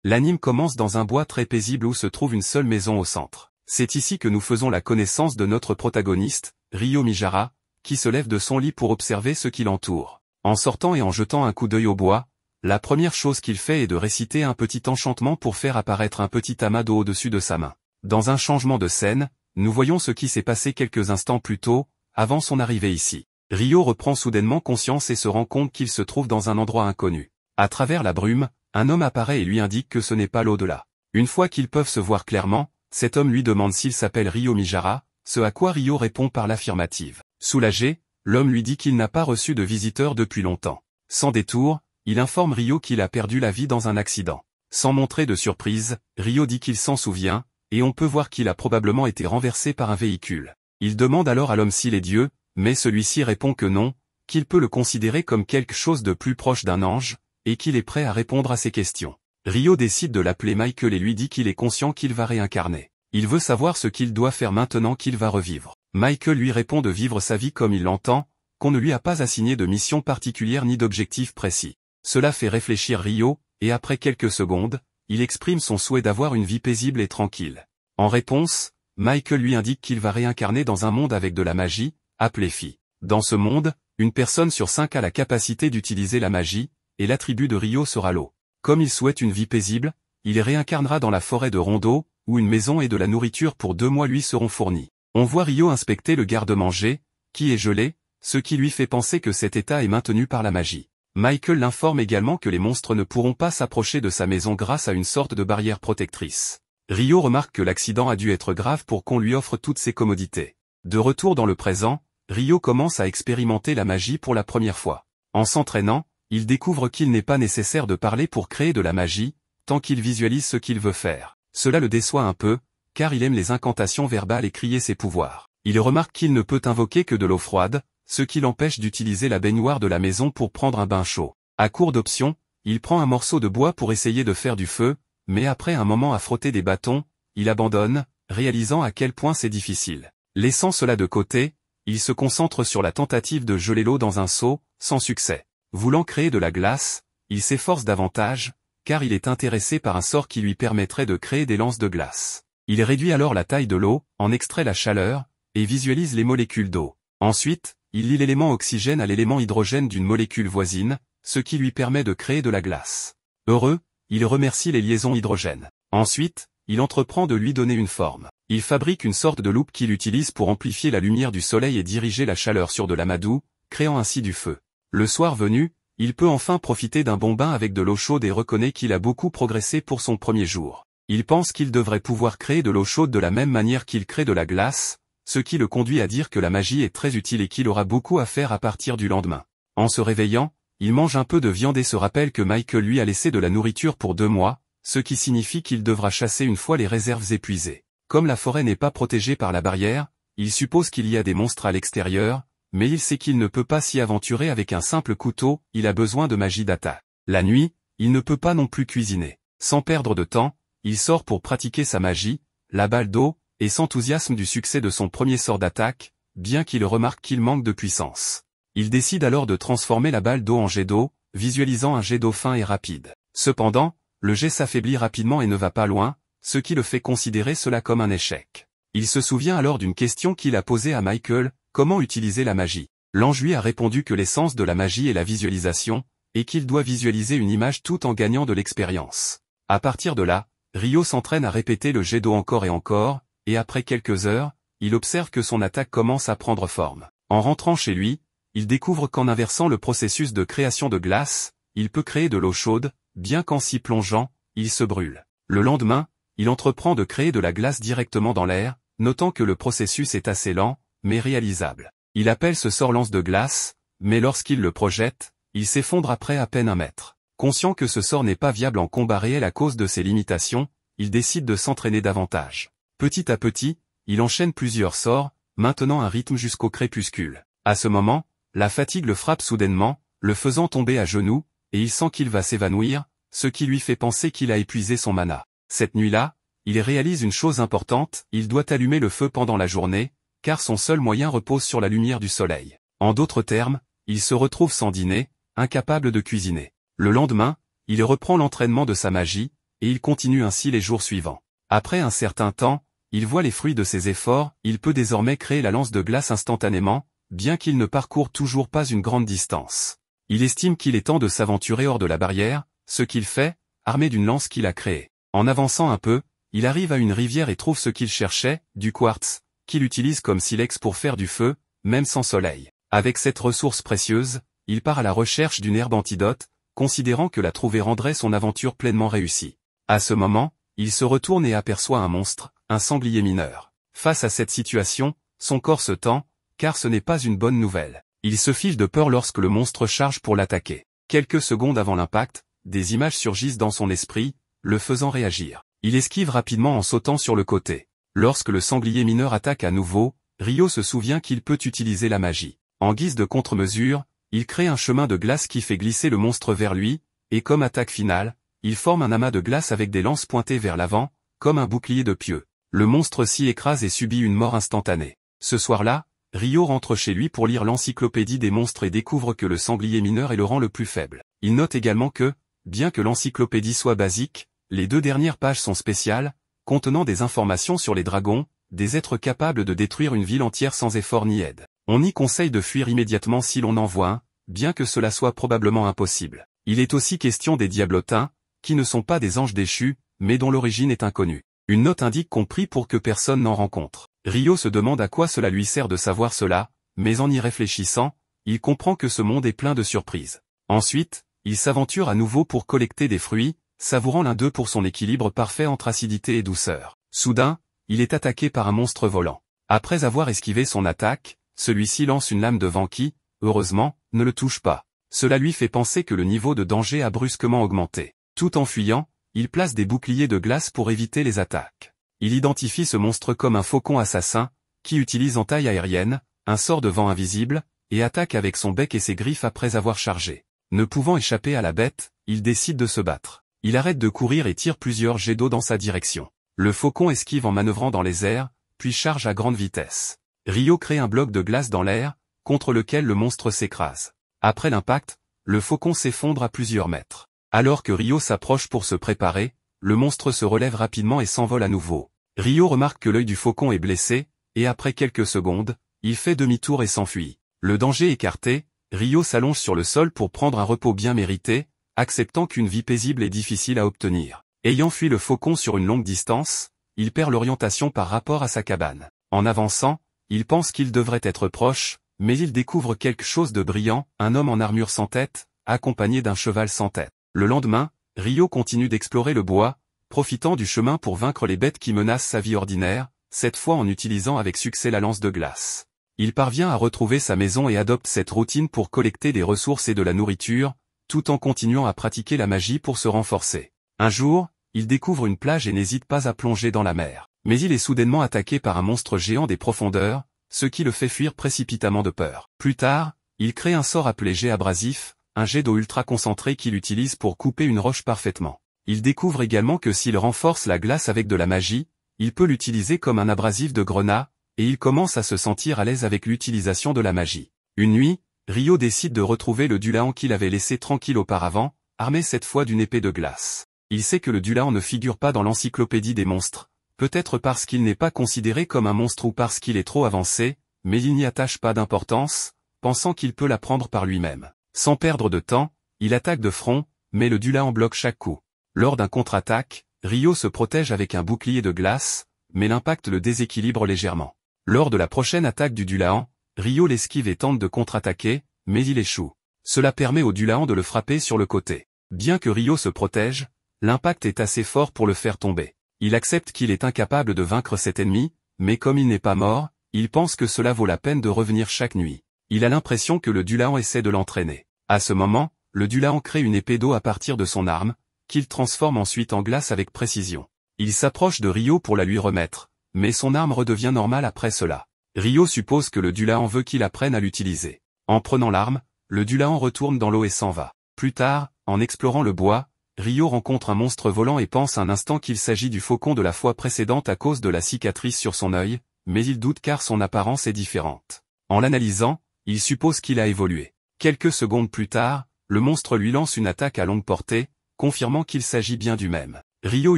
L'anime commence dans un bois très paisible où se trouve une seule maison au centre. C'est ici que nous faisons la connaissance de notre protagoniste, Ryo Mijara, qui se lève de son lit pour observer ce qui l'entoure. En sortant et en jetant un coup d'œil au bois, la première chose qu'il fait est de réciter un petit enchantement pour faire apparaître un petit amas d'eau au-dessus de sa main. Dans un changement de scène, nous voyons ce qui s'est passé quelques instants plus tôt, avant son arrivée ici. Ryo reprend soudainement conscience et se rend compte qu'il se trouve dans un endroit inconnu. À travers la brume, un homme apparaît et lui indique que ce n'est pas l'au-delà. Une fois qu'ils peuvent se voir clairement, cet homme lui demande s'il s'appelle Ryo Mijara, ce à quoi Ryo répond par l'affirmative. Soulagé, l'homme lui dit qu'il n'a pas reçu de visiteur depuis longtemps. Sans détour, il informe Ryo qu'il a perdu la vie dans un accident. Sans montrer de surprise, Ryo dit qu'il s'en souvient, et on peut voir qu'il a probablement été renversé par un véhicule. Il demande alors à l'homme s'il est Dieu, mais celui-ci répond que non, qu'il peut le considérer comme quelque chose de plus proche d'un ange, et qu'il est prêt à répondre à ses questions. Ryo décide de l'appeler Michael et lui dit qu'il est conscient qu'il va réincarner. Il veut savoir ce qu'il doit faire maintenant qu'il va revivre. Michael lui répond de vivre sa vie comme il l'entend, qu'on ne lui a pas assigné de mission particulière ni d'objectif précis. Cela fait réfléchir Ryo, et après quelques secondes, il exprime son souhait d'avoir une vie paisible et tranquille. En réponse, Michael lui indique qu'il va réincarner dans un monde avec de la magie, appelé Phi. Dans ce monde, une personne sur 5 a la capacité d'utiliser la magie, et l'attribut de Ryo sera l'eau. Comme il souhaite une vie paisible, il réincarnera dans la forêt de Rondo, où une maison et de la nourriture pour 2 mois lui seront fournis. On voit Ryo inspecter le garde-manger, qui est gelé, ce qui lui fait penser que cet état est maintenu par la magie. Michael l'informe également que les monstres ne pourront pas s'approcher de sa maison grâce à une sorte de barrière protectrice. Ryo remarque que l'accident a dû être grave pour qu'on lui offre toutes ces commodités. De retour dans le présent, Ryo commence à expérimenter la magie pour la première fois. En s'entraînant, il découvre qu'il n'est pas nécessaire de parler pour créer de la magie, tant qu'il visualise ce qu'il veut faire. Cela le déçoit un peu, car il aime les incantations verbales et crier ses pouvoirs. Il remarque qu'il ne peut invoquer que de l'eau froide, ce qui l'empêche d'utiliser la baignoire de la maison pour prendre un bain chaud. À court d'options, il prend un morceau de bois pour essayer de faire du feu, mais après un moment à frotter des bâtons, il abandonne, réalisant à quel point c'est difficile. Laissant cela de côté, il se concentre sur la tentative de geler l'eau dans un seau, sans succès. Voulant créer de la glace, il s'efforce davantage, car il est intéressé par un sort qui lui permettrait de créer des lances de glace. Il réduit alors la taille de l'eau, en extrait la chaleur, et visualise les molécules d'eau. Ensuite, il lie l'élément oxygène à l'élément hydrogène d'une molécule voisine, ce qui lui permet de créer de la glace. Heureux, il remercie les liaisons hydrogène. Ensuite, il entreprend de lui donner une forme. Il fabrique une sorte de loupe qu'il utilise pour amplifier la lumière du soleil et diriger la chaleur sur de l'amadou, créant ainsi du feu. Le soir venu, il peut enfin profiter d'un bon bain avec de l'eau chaude et reconnaît qu'il a beaucoup progressé pour son premier jour. Il pense qu'il devrait pouvoir créer de l'eau chaude de la même manière qu'il crée de la glace, ce qui le conduit à dire que la magie est très utile et qu'il aura beaucoup à faire à partir du lendemain. En se réveillant, il mange un peu de viande et se rappelle que Michael lui a laissé de la nourriture pour 2 mois, ce qui signifie qu'il devra chasser une fois les réserves épuisées. Comme la forêt n'est pas protégée par la barrière, il suppose qu'il y a des monstres à l'extérieur, mais il sait qu'il ne peut pas s'y aventurer avec un simple couteau, il a besoin de magie d'attaque. La nuit, il ne peut pas non plus cuisiner. Sans perdre de temps, il sort pour pratiquer sa magie, la balle d'eau, et s'enthousiasme du succès de son premier sort d'attaque, bien qu'il remarque qu'il manque de puissance. Il décide alors de transformer la balle d'eau en jet d'eau, visualisant un jet d'eau fin et rapide. Cependant, le jet s'affaiblit rapidement et ne va pas loin, ce qui le fait considérer cela comme un échec. Il se souvient alors d'une question qu'il a posée à Michael, comment utiliser la magie. L'ange lui a répondu que l'essence de la magie est la visualisation, et qu'il doit visualiser une image tout en gagnant de l'expérience. À partir de là, Ryo s'entraîne à répéter le jet d'eau encore et encore, et après quelques heures, il observe que son attaque commence à prendre forme. En rentrant chez lui, il découvre qu'en inversant le processus de création de glace, il peut créer de l'eau chaude, bien qu'en s'y plongeant, il se brûle. Le lendemain, il entreprend de créer de la glace directement dans l'air, notant que le processus est assez lent, mais réalisable. Il appelle ce sort lance de glace, mais lorsqu'il le projette, il s'effondre après à peine 1 mètre. Conscient que ce sort n'est pas viable en combat réel à cause de ses limitations, il décide de s'entraîner davantage. Petit à petit, il enchaîne plusieurs sorts, maintenant un rythme jusqu'au crépuscule. À ce moment, la fatigue le frappe soudainement, le faisant tomber à genoux, et il sent qu'il va s'évanouir, ce qui lui fait penser qu'il a épuisé son mana. Cette nuit-là, il réalise une chose importante, il doit allumer le feu pendant la journée, car son seul moyen repose sur la lumière du soleil. En d'autres termes, il se retrouve sans dîner, incapable de cuisiner. Le lendemain, il reprend l'entraînement de sa magie, et il continue ainsi les jours suivants. Après un certain temps, il voit les fruits de ses efforts, il peut désormais créer la lance de glace instantanément, bien qu'il ne parcourt toujours pas une grande distance. Il estime qu'il est temps de s'aventurer hors de la barrière, ce qu'il fait, armé d'une lance qu'il a créée. En avançant un peu, il arrive à une rivière et trouve ce qu'il cherchait, du quartz, qu'il utilise comme silex pour faire du feu, même sans soleil. Avec cette ressource précieuse, il part à la recherche d'une herbe antidote, considérant que la trouver rendrait son aventure pleinement réussie. À ce moment, il se retourne et aperçoit un monstre, un sanglier mineur. Face à cette situation, son corps se tend, car ce n'est pas une bonne nouvelle. Il se fige de peur lorsque le monstre charge pour l'attaquer. Quelques secondes avant l'impact, des images surgissent dans son esprit, le faisant réagir. Il esquive rapidement en sautant sur le côté. Lorsque le sanglier mineur attaque à nouveau, Ryo se souvient qu'il peut utiliser la magie. En guise de contre-mesure, il crée un chemin de glace qui fait glisser le monstre vers lui, et comme attaque finale, il forme un amas de glace avec des lances pointées vers l'avant, comme un bouclier de pieu. Le monstre s'y écrase et subit une mort instantanée. Ce soir-là, Ryo rentre chez lui pour lire l'encyclopédie des monstres et découvre que le sanglier mineur est le rang le plus faible. Il note également que, bien que l'encyclopédie soit basique, les 2 dernières pages sont spéciales, contenant des informations sur les dragons, des êtres capables de détruire une ville entière sans effort ni aide. On y conseille de fuir immédiatement si l'on en voit un, bien que cela soit probablement impossible. Il est aussi question des diablotins, qui ne sont pas des anges déchus, mais dont l'origine est inconnue. Une note indique qu'on prie pour que personne n'en rencontre. Ryo se demande à quoi cela lui sert de savoir cela, mais en y réfléchissant, il comprend que ce monde est plein de surprises. Ensuite, il s'aventure à nouveau pour collecter des fruits, savourant l'un d'eux pour son équilibre parfait entre acidité et douceur. Soudain, il est attaqué par un monstre volant. Après avoir esquivé son attaque, celui-ci lance une lame de vent qui, heureusement, ne le touche pas. Cela lui fait penser que le niveau de danger a brusquement augmenté. Tout en fuyant, il place des boucliers de glace pour éviter les attaques. Il identifie ce monstre comme un faucon assassin, qui utilise en taille aérienne, un sort de vent invisible, et attaque avec son bec et ses griffes après avoir chargé. Ne pouvant échapper à la bête, il décide de se battre. Il arrête de courir et tire plusieurs jets d'eau dans sa direction. Le faucon esquive en manœuvrant dans les airs, puis charge à grande vitesse. Ryo crée un bloc de glace dans l'air, contre lequel le monstre s'écrase. Après l'impact, le faucon s'effondre à plusieurs mètres. Alors que Ryo s'approche pour se préparer, le monstre se relève rapidement et s'envole à nouveau. Ryo remarque que l'œil du faucon est blessé, et après quelques secondes, il fait demi-tour et s'enfuit. Le danger écarté, Ryo s'allonge sur le sol pour prendre un repos bien mérité, acceptant qu'une vie paisible est difficile à obtenir. Ayant fui le faucon sur une longue distance, il perd l'orientation par rapport à sa cabane. En avançant, il pense qu'il devrait être proche, mais il découvre quelque chose de brillant, un homme en armure sans tête, accompagné d'un cheval sans tête. Le lendemain, Ryo continue d'explorer le bois, profitant du chemin pour vaincre les bêtes qui menacent sa vie ordinaire, cette fois en utilisant avec succès la lance de glace. Il parvient à retrouver sa maison et adopte cette routine pour collecter des ressources et de la nourriture, tout en continuant à pratiquer la magie pour se renforcer. Un jour, il découvre une plage et n'hésite pas à plonger dans la mer. Mais il est soudainement attaqué par un monstre géant des profondeurs, ce qui le fait fuir précipitamment de peur. Plus tard, il crée un sort appelé jet abrasif, un jet d'eau ultra concentré qu'il utilise pour couper une roche parfaitement. Il découvre également que s'il renforce la glace avec de la magie, il peut l'utiliser comme un abrasif de grenat, et il commence à se sentir à l'aise avec l'utilisation de la magie. Une nuit, Ryo décide de retrouver le Dulahan qu'il avait laissé tranquille auparavant, armé cette fois d'une épée de glace. Il sait que le Dulahan ne figure pas dans l'encyclopédie des monstres, peut-être parce qu'il n'est pas considéré comme un monstre ou parce qu'il est trop avancé, mais il n'y attache pas d'importance, pensant qu'il peut l'apprendre par lui-même. Sans perdre de temps, il attaque de front, mais le Dulahan bloque chaque coup. Lors d'un contre-attaque, Ryo se protège avec un bouclier de glace, mais l'impact le déséquilibre légèrement. Lors de la prochaine attaque du Dulahan, Ryo l'esquive et tente de contre-attaquer, mais il échoue. Cela permet au Dulahan de le frapper sur le côté. Bien que Ryo se protège, l'impact est assez fort pour le faire tomber. Il accepte qu'il est incapable de vaincre cet ennemi, mais comme il n'est pas mort, il pense que cela vaut la peine de revenir chaque nuit. Il a l'impression que le Dulahan essaie de l'entraîner. À ce moment, le Dulahan crée une épée d'eau à partir de son arme, qu'il transforme ensuite en glace avec précision. Il s'approche de Ryo pour la lui remettre, mais son arme redevient normale après cela. Ryo suppose que le Dulahan veut qu'il apprenne à l'utiliser. En prenant l'arme, le Dulahan retourne dans l'eau et s'en va. Plus tard, en explorant le bois, Ryo rencontre un monstre volant et pense un instant qu'il s'agit du faucon de la fois précédente à cause de la cicatrice sur son œil, mais il doute car son apparence est différente. En l'analysant, il suppose qu'il a évolué. Quelques secondes plus tard, le monstre lui lance une attaque à longue portée, confirmant qu'il s'agit bien du même. Ryo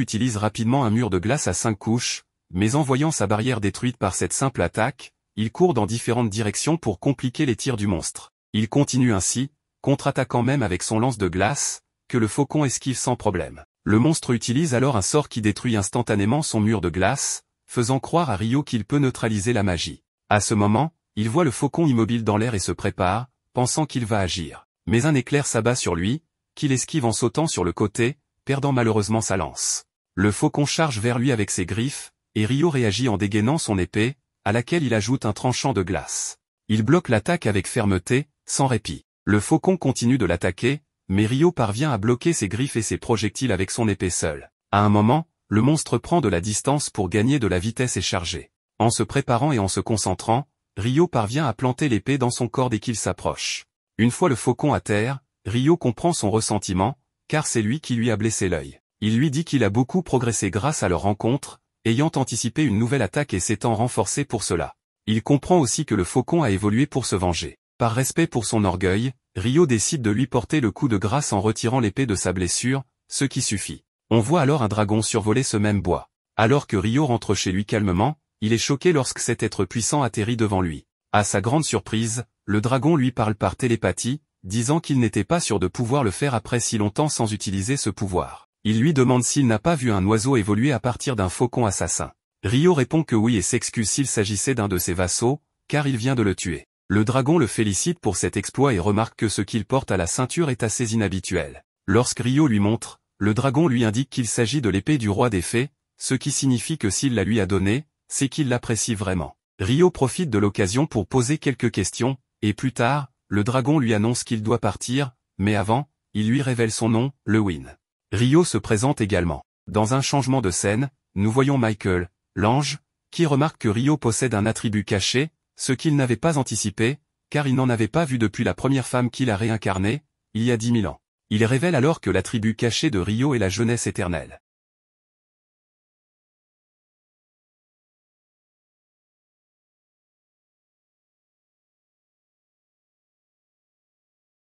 utilise rapidement un mur de glace à 5 couches, mais en voyant sa barrière détruite par cette simple attaque, il court dans différentes directions pour compliquer les tirs du monstre. Il continue ainsi, contre-attaquant même avec son lance de glace, que le faucon esquive sans problème. Le monstre utilise alors un sort qui détruit instantanément son mur de glace, faisant croire à Ryo qu'il peut neutraliser la magie. À ce moment, il voit le faucon immobile dans l'air et se prépare, pensant qu'il va agir. Mais un éclair s'abat sur lui, qu'il esquive en sautant sur le côté, perdant malheureusement sa lance. Le faucon charge vers lui avec ses griffes, et Ryo réagit en dégainant son épée, à laquelle il ajoute un tranchant de glace. Il bloque l'attaque avec fermeté, sans répit. Le faucon continue de l'attaquer, mais Ryo parvient à bloquer ses griffes et ses projectiles avec son épée seule. À un moment, le monstre prend de la distance pour gagner de la vitesse et charger. En se préparant et en se concentrant, Ryo parvient à planter l'épée dans son corps dès qu'il s'approche. Une fois le faucon à terre, Ryo comprend son ressentiment, car c'est lui qui lui a blessé l'œil. Il lui dit qu'il a beaucoup progressé grâce à leur rencontre, ayant anticipé une nouvelle attaque et s'étant renforcé pour cela. Il comprend aussi que le faucon a évolué pour se venger. Par respect pour son orgueil, Ryo décide de lui porter le coup de grâce en retirant l'épée de sa blessure, ce qui suffit. On voit alors un dragon survoler ce même bois. Alors que Ryo rentre chez lui calmement, il est choqué lorsque cet être puissant atterrit devant lui. À sa grande surprise, le dragon lui parle par télépathie, disant qu'il n'était pas sûr de pouvoir le faire après si longtemps sans utiliser ce pouvoir. Il lui demande s'il n'a pas vu un oiseau évoluer à partir d'un faucon assassin. Ryo répond que oui et s'excuse s'il s'agissait d'un de ses vassaux, car il vient de le tuer. Le dragon le félicite pour cet exploit et remarque que ce qu'il porte à la ceinture est assez inhabituel. Lorsque Ryo lui montre, le dragon lui indique qu'il s'agit de l'épée du roi des fées, ce qui signifie que s'il la lui a donnée, c'est qu'il l'apprécie vraiment. Ryo profite de l'occasion pour poser quelques questions, et plus tard, le dragon lui annonce qu'il doit partir, mais avant, il lui révèle son nom, Lewin. Ryo se présente également. Dans un changement de scène, nous voyons Michael, l'ange, qui remarque que Ryo possède un attribut caché, ce qu'il n'avait pas anticipé, car il n'en avait pas vu depuis la première femme qu'il a réincarnée, il y a 10 000 ans. Il révèle alors que l'attribut caché de Ryo est la jeunesse éternelle.